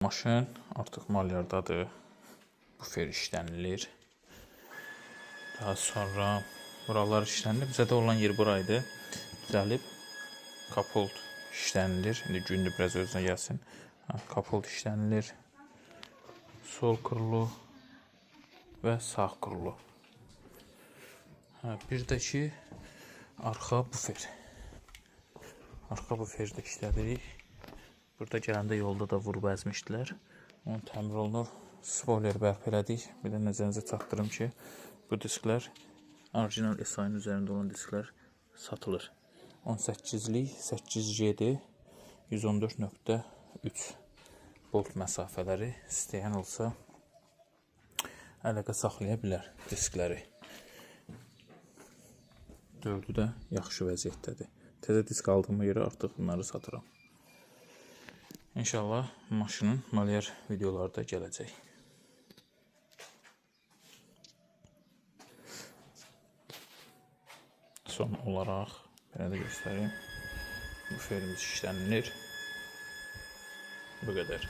Maşın artıq malyardadır. Bufer işlənilir. Daha sonra buralar işlənilir. Bizə də olan yer buraydı. Düzəlib kapolt işlənilir. İndi gündür biraz özünə gəlsin. Kapolt işlənilir. Sol krulu və sağ krulu. Bir də ki arxa bufer. Arxa buferi də işlədirik. Burada gələndə yolda da vurub əzmişdilər. Onun təmir olunur. Spoiler bərpa elədik. Bir də nəzərinizə çatdırım ki, bu disklər orijinal SI-nin üzərində olan disklər satılır. 18-lik 8G 114.3 volt məsafələri istəyən olsa əlaqə saxlaya bilər diskləri. 4-ü də yaxşı vəziyyətdədir. Təzə disk aldığıma görə artıq bunları satıram. İnşallah maşının malyar videoları da gələcək. Son olaraq belə də göstəreyim. Buferimiz işlənilir. Bu qədər.